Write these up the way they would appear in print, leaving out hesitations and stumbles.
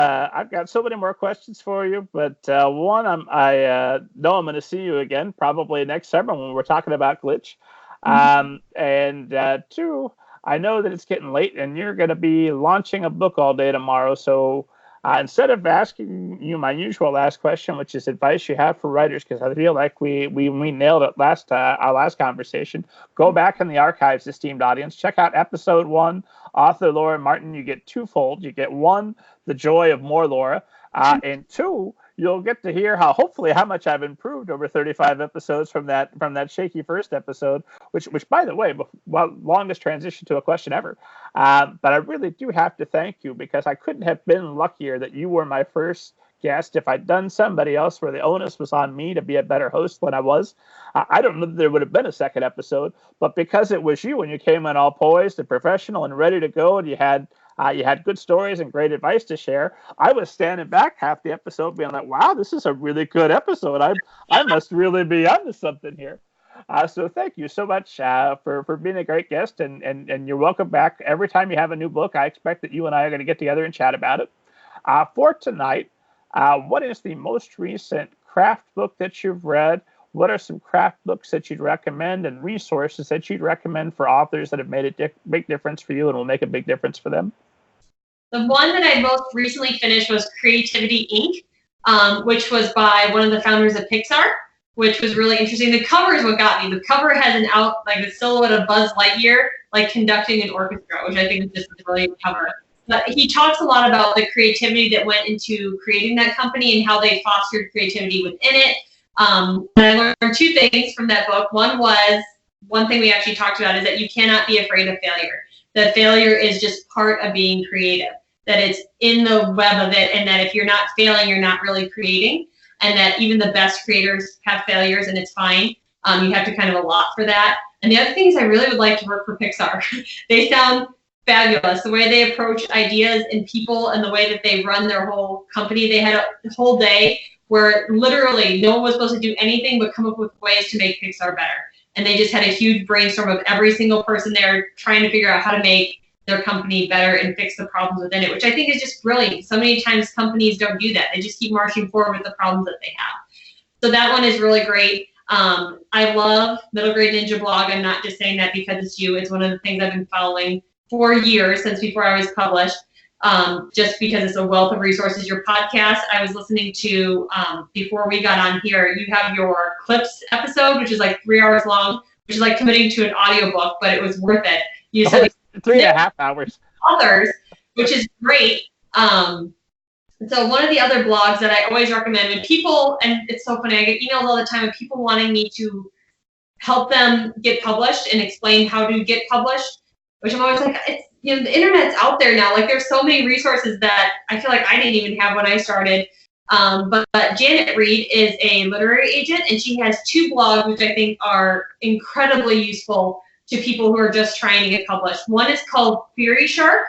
I've got so many more questions for you, but one, I know I'm going to see you again probably next summer when we're talking about Glitch. And two, I know that it's getting late and you're going to be launching a book all day tomorrow. So instead of asking you my usual last question, which is advice you have for writers, because I feel like we nailed it our last conversation, go back in the archives, esteemed audience. Check out episode 1, author Laura Martin. You get twofold. You get one, the joy of more Laura, and two, you'll get to hear hopefully how much I've improved over 35 episodes from that shaky first episode, which by the way, longest transition to a question ever. But I really do have to thank you, because I couldn't have been luckier that you were my first guest. If I'd done somebody else where the onus was on me to be a better host than I was, I don't know that there would have been a second episode. But because it was you and you came in all poised and professional and ready to go, and you had good stories and great advice to share, I was standing back half the episode being like, wow, this is a really good episode. I must really be onto something here. So thank you so much for being a great guest, and you're welcome back. Every time you have a new book, I expect that you and I are going to get together and chat about it. For tonight, what is the most recent craft book that you've read? What are some craft books that you'd recommend and resources that you'd recommend for authors that have made a big difference for you and will make a big difference for them? The one that I most recently finished was Creativity Inc., which was by one of the founders of Pixar, which was really interesting. The cover is what got me. The cover has a silhouette of Buzz Lightyear, like conducting an orchestra, which I think is just a brilliant cover. But he talks a lot about the creativity that went into creating that company and how they fostered creativity within it. And I learned two things from that book. One thing we actually talked about is that you cannot be afraid of failure. That failure is just part of being creative. That it's in the web of it, and that if you're not failing, you're not really creating. And that even the best creators have failures, and it's fine. You have to kind of allot for that. And the other thing is I really would like to work for Pixar. They sound fabulous. The way they approach ideas and people and the way that they run their whole company. They had a whole day where literally no one was supposed to do anything but come up with ways to make Pixar better. And they just had a huge brainstorm of every single person there trying to figure out how to make their company better and fix the problems within it, which I think is just brilliant. So many times companies don't do that. They just keep marching forward with the problems that they have. So that one is really great. I love Middle Grade Ninja Blog. I'm not just saying that because it's you. It's one of the things I've been following for years, since before I was published, just because it's a wealth of resources. Your podcast, I was listening to before we got on here. You have your Clips episode, which is like 3 hours long, which is like committing to an audiobook, but it was worth it. You said 3.5 hours. Others, which is great. So one of the other blogs that I always recommend when people, and it's so funny, I get emails all the time of people wanting me to help them get published and explain how to get published, which I'm always like, it's, the internet's out there now. Like there's so many resources that I feel like I didn't even have when I started. But Janet Reed is a literary agent, and she has 2 blogs which I think are incredibly useful to people who are just trying to get published. One is called Query Shark,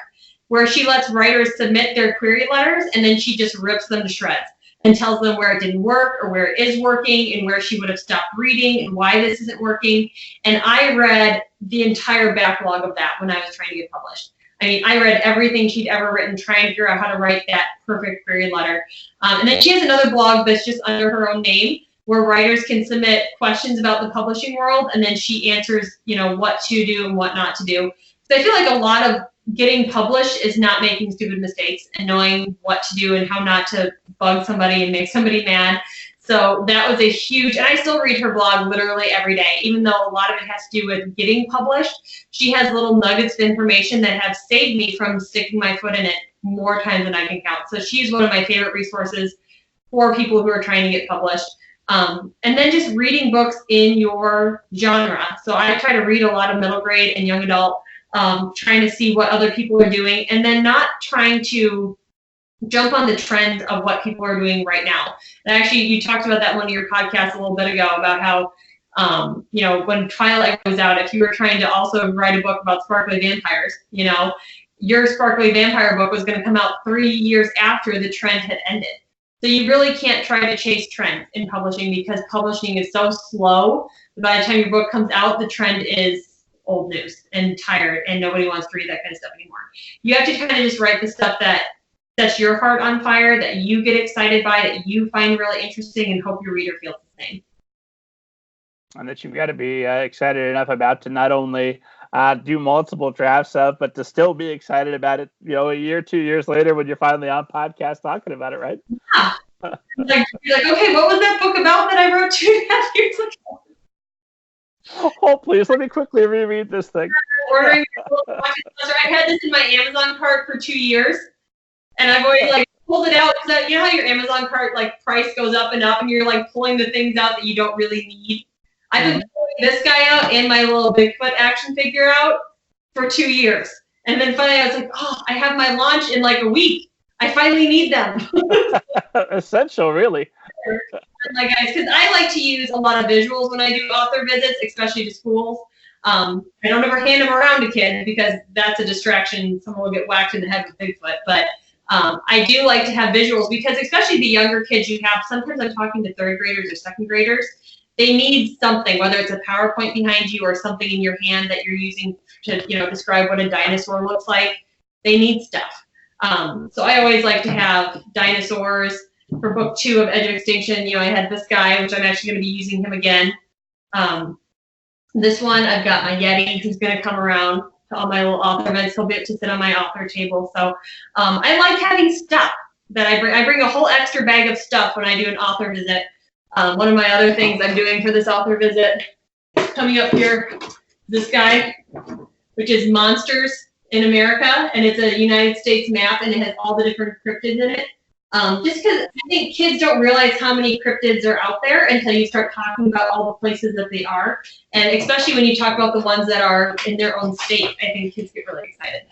where she lets writers submit their query letters, and then she just rips them to shreds and tells them where it didn't work or where it is working and where she would have stopped reading and why this isn't working. And I read the entire backlog of that when I was trying to get published. I mean, I read everything she'd ever written, trying to figure out how to write that perfect query letter. And then she has another blog that's just under her own name, where writers can submit questions about the publishing world, and then she answers, what to do and what not to do. So I feel like a lot of getting published is not making stupid mistakes and knowing what to do and how not to bug somebody and make somebody mad. So that was a huge, and I still read her blog literally every day, even though a lot of it has to do with getting published. She has little nuggets of information that have saved me from sticking my foot in it more times than I can count. So she's one of my favorite resources for people who are trying to get published. And then just reading books in your genre. So I try to read a lot of middle grade and young adult, trying to see what other people are doing, and then not trying to jump on the trends of what people are doing right now. And actually, you talked about that one of your podcasts a little bit ago about how, when Twilight was out, if you were trying to also write a book about sparkly vampires, your sparkly vampire book was going to come out 3 years after the trend had ended. So you really can't try to chase trends in publishing, because publishing is so slow. By the time your book comes out, the trend is old news and tired, and nobody wants to read that kind of stuff anymore. You have to kind of just write the stuff that sets your heart on fire, that you get excited by, that you find really interesting, and hope your reader feels the same. And that you've got to be excited enough about to not only do multiple drafts of, but to still be excited about it, a year, 2 years later when you're finally on podcast talking about it, right? Yeah. You're like, okay, what was that book about that I wrote 2.5 years ago? Oh, please, let me quickly reread this thing. Ordering I had this in my Amazon cart for 2 years, and I've always pulled it out, because you know how your Amazon cart price goes up and up, and you're pulling the things out that you don't really need. I've been pulling this guy out and my little Bigfoot action figure out for 2 years, and then finally I was like, oh, I have my launch in a week. I finally need them. Essential, really. Guys, because I like to use a lot of visuals when I do author visits, especially to schools. I don't ever hand them around to kids because that's a distraction. Someone will get whacked in the head with Bigfoot. But I do like to have visuals because, especially the younger kids you have, sometimes I'm talking to third graders or second graders. They need something, whether it's a PowerPoint behind you or something in your hand that you're using to, describe what a dinosaur looks like. They need stuff. So I always like to have dinosaurs. For book 2 of Edge of Extinction, I had this guy, which I'm actually going to be using him again. This one, I've got my Yeti, who's going to come around to all my little author events. He'll get to sit on my author table. So I like having stuff that I bring. I bring a whole extra bag of stuff when I do an author visit. One of my other things I'm doing for this author visit, coming up here, this guy, which is Monsters in America, and it's a United States map, and it has all the different cryptids in it. Just because I think kids don't realize how many cryptids are out there until you start talking about all the places that they are. And especially when you talk about the ones that are in their own state, I think kids get really excited.